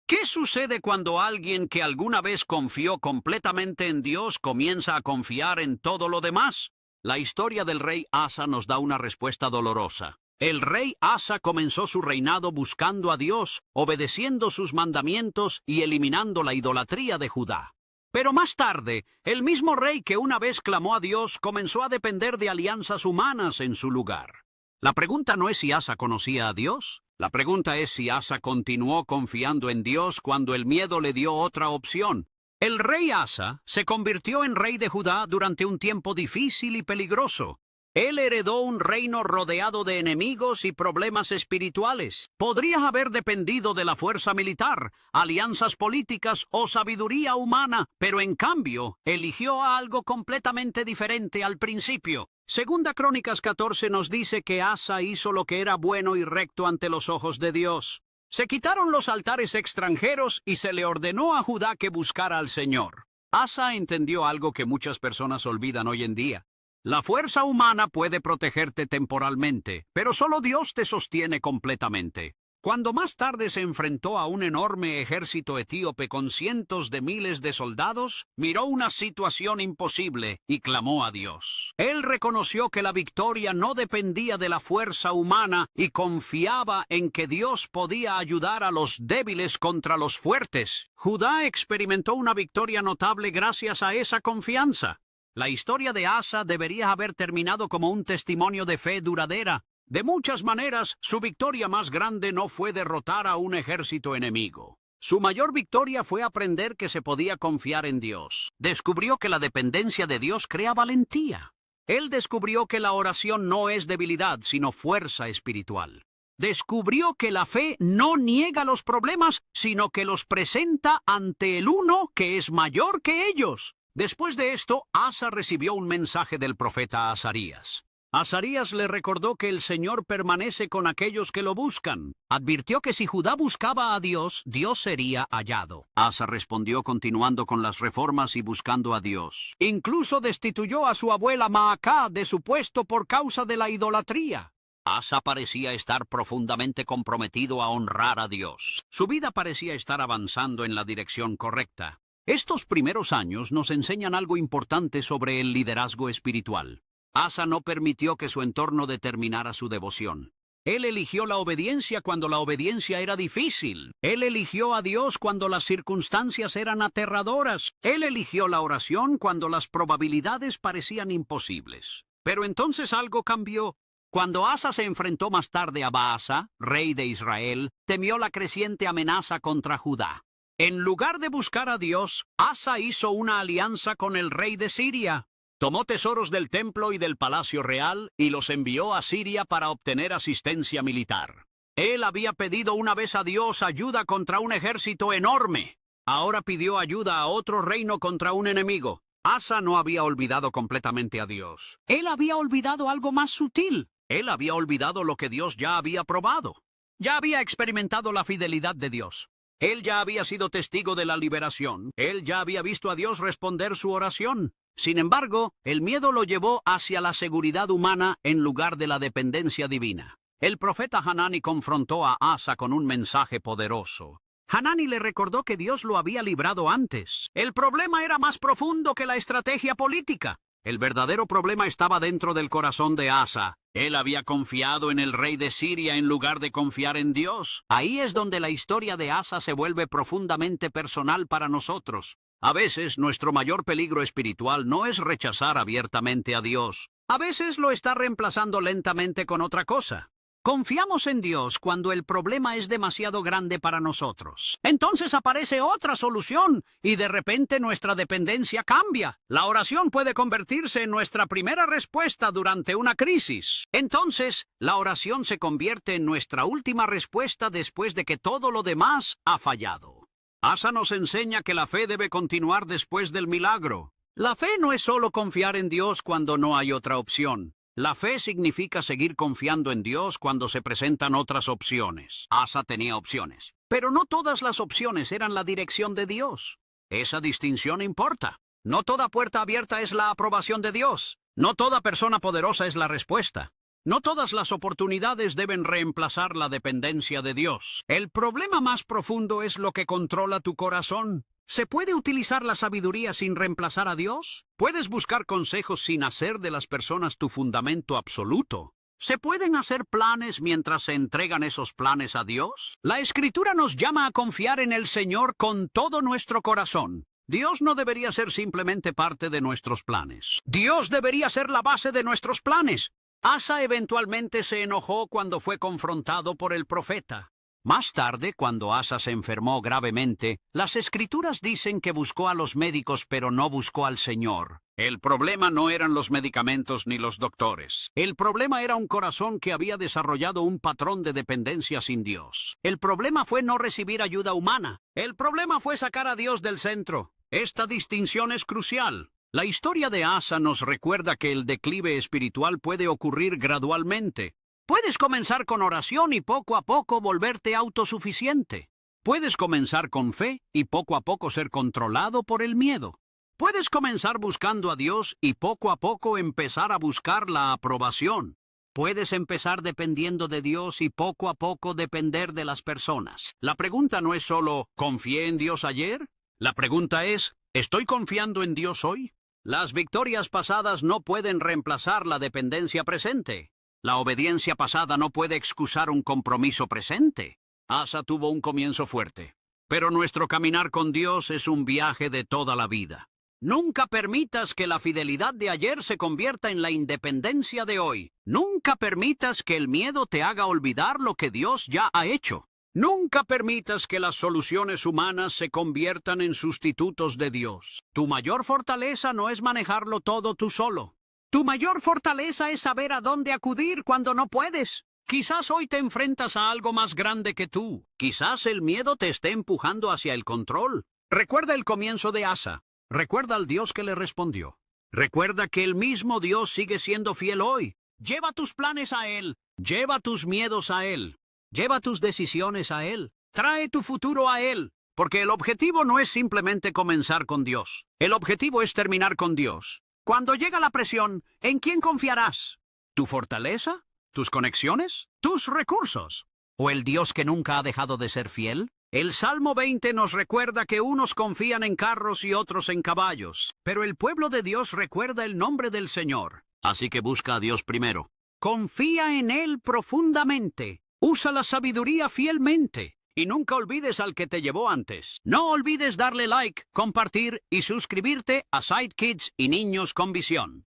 ¿Qué sucede cuando alguien que alguna vez confió completamente en Dios comienza a confiar en todo lo demás? La historia del rey Asa nos da una respuesta dolorosa. El rey Asa comenzó su reinado buscando a Dios, obedeciendo sus mandamientos y eliminando la idolatría de Judá. Pero más tarde, el mismo rey que una vez clamó a Dios comenzó a depender de alianzas humanas en su lugar. La pregunta no es si Asa conocía a Dios. La pregunta es si Asa continuó confiando en Dios cuando el miedo le dio otra opción. El rey Asa se convirtió en rey de Judá durante un tiempo difícil y peligroso. Él heredó un reino rodeado de enemigos y problemas espirituales. Podría haber dependido de la fuerza militar, alianzas políticas o sabiduría humana, pero en cambio eligió algo completamente diferente al principio. Segunda Crónicas 14 nos dice que Asa hizo lo que era bueno y recto ante los ojos de Dios. Se quitaron los altares extranjeros y se le ordenó a Judá que buscara al Señor. Asa entendió algo que muchas personas olvidan hoy en día. La fuerza humana puede protegerte temporalmente, pero solo Dios te sostiene completamente. Cuando más tarde se enfrentó a un enorme ejército etíope con cientos de miles de soldados, miró una situación imposible y clamó a Dios. Él reconoció que la victoria no dependía de la fuerza humana y confiaba en que Dios podía ayudar a los débiles contra los fuertes. Judá experimentó una victoria notable gracias a esa confianza. La historia de Asa debería haber terminado como un testimonio de fe duradera. De muchas maneras, su victoria más grande no fue derrotar a un ejército enemigo. Su mayor victoria fue aprender que se podía confiar en Dios. Descubrió que la dependencia de Dios crea valentía. Él descubrió que la oración no es debilidad, sino fuerza espiritual. Descubrió que la fe no niega los problemas, sino que los presenta ante el uno que es mayor que ellos. Después de esto, Asa recibió un mensaje del profeta Azarías. Azarías le recordó que el Señor permanece con aquellos que lo buscan. Advirtió que si Judá buscaba a Dios, Dios sería hallado. Asa respondió continuando con las reformas y buscando a Dios. Incluso destituyó a su abuela Maacá de su puesto por causa de la idolatría. Asa parecía estar profundamente comprometido a honrar a Dios. Su vida parecía estar avanzando en la dirección correcta. Estos primeros años nos enseñan algo importante sobre el liderazgo espiritual. Asa no permitió que su entorno determinara su devoción. Él eligió la obediencia cuando la obediencia era difícil. Él eligió a Dios cuando las circunstancias eran aterradoras. Él eligió la oración cuando las probabilidades parecían imposibles. Pero entonces algo cambió. Cuando Asa se enfrentó más tarde a Baasa, rey de Israel, temió la creciente amenaza contra Judá. En lugar de buscar a Dios, Asa hizo una alianza con el rey de Siria. Tomó tesoros del templo y del palacio real y los envió a Siria para obtener asistencia militar. Él había pedido una vez a Dios ayuda contra un ejército enorme. Ahora pidió ayuda a otro reino contra un enemigo. Asa no había olvidado completamente a Dios. Él había olvidado algo más sutil. Él había olvidado lo que Dios ya había probado. Ya había experimentado la fidelidad de Dios. Él ya había sido testigo de la liberación. Él ya había visto a Dios responder su oración. Sin embargo, el miedo lo llevó hacia la seguridad humana en lugar de la dependencia divina. El profeta Hanani confrontó a Asa con un mensaje poderoso. Hanani le recordó que Dios lo había librado antes. El problema era más profundo que la estrategia política. El verdadero problema estaba dentro del corazón de Asa. Él había confiado en el rey de Siria en lugar de confiar en Dios. Ahí es donde la historia de Asa se vuelve profundamente personal para nosotros. A veces nuestro mayor peligro espiritual no es rechazar abiertamente a Dios. A veces lo está reemplazando lentamente con otra cosa. Confiamos en Dios cuando el problema es demasiado grande para nosotros. Entonces aparece otra solución y de repente nuestra dependencia cambia. La oración puede convertirse en nuestra primera respuesta durante una crisis. Entonces, la oración se convierte en nuestra última respuesta después de que todo lo demás ha fallado. Asa nos enseña que la fe debe continuar después del milagro. La fe no es solo confiar en Dios cuando no hay otra opción. La fe significa seguir confiando en Dios cuando se presentan otras opciones. Asa tenía opciones, pero no todas las opciones eran la dirección de Dios. Esa distinción importa. No toda puerta abierta es la aprobación de Dios. No toda persona poderosa es la respuesta. No todas las oportunidades deben reemplazar la dependencia de Dios. El problema más profundo es lo que controla tu corazón. ¿Se puede utilizar la sabiduría sin reemplazar a Dios? ¿Puedes buscar consejos sin hacer de las personas tu fundamento absoluto? ¿Se pueden hacer planes mientras se entregan esos planes a Dios? La Escritura nos llama a confiar en el Señor con todo nuestro corazón. Dios no debería ser simplemente parte de nuestros planes. Dios debería ser la base de nuestros planes. Asa eventualmente se enojó cuando fue confrontado por el profeta. Más tarde, cuando Asa se enfermó gravemente, las Escrituras dicen que buscó a los médicos pero no buscó al Señor. El problema no eran los medicamentos ni los doctores. El problema era un corazón que había desarrollado un patrón de dependencia sin Dios. El problema fue no recibir ayuda humana. El problema fue sacar a Dios del centro. Esta distinción es crucial. La historia de Asa nos recuerda que el declive espiritual puede ocurrir gradualmente. Puedes comenzar con oración y poco a poco volverte autosuficiente. Puedes comenzar con fe y poco a poco ser controlado por el miedo. Puedes comenzar buscando a Dios y poco a poco empezar a buscar la aprobación. Puedes empezar dependiendo de Dios y poco a poco depender de las personas. La pregunta no es solo ¿confié en Dios ayer? La pregunta es ¿estoy confiando en Dios hoy? Las victorias pasadas no pueden reemplazar la dependencia presente. La obediencia pasada no puede excusar un compromiso presente. Asa tuvo un comienzo fuerte, pero nuestro caminar con Dios es un viaje de toda la vida. Nunca permitas que la fidelidad de ayer se convierta en la independencia de hoy. Nunca permitas que el miedo te haga olvidar lo que Dios ya ha hecho. Nunca permitas que las soluciones humanas se conviertan en sustitutos de Dios. Tu mayor fortaleza no es manejarlo todo tú solo. Tu mayor fortaleza es saber a dónde acudir cuando no puedes. Quizás hoy te enfrentas a algo más grande que tú. Quizás el miedo te esté empujando hacia el control. Recuerda el comienzo de Asa. Recuerda al Dios que le respondió. Recuerda que el mismo Dios sigue siendo fiel hoy. Lleva tus planes a Él. Lleva tus miedos a Él. Lleva tus decisiones a Él. Trae tu futuro a Él. Porque el objetivo no es simplemente comenzar con Dios. El objetivo es terminar con Dios. Cuando llega la presión, ¿en quién confiarás? ¿Tu fortaleza? ¿Tus conexiones? ¿Tus recursos? ¿O el Dios que nunca ha dejado de ser fiel? El Salmo 20 nos recuerda que unos confían en carros y otros en caballos, pero el pueblo de Dios recuerda el nombre del Señor. Así que busca a Dios primero. Confía en Él profundamente. Usa la sabiduría fielmente. Y nunca olvides al que te llevó antes. No olvides darle like, compartir y suscribirte a Sight Kids y Niños con Visión.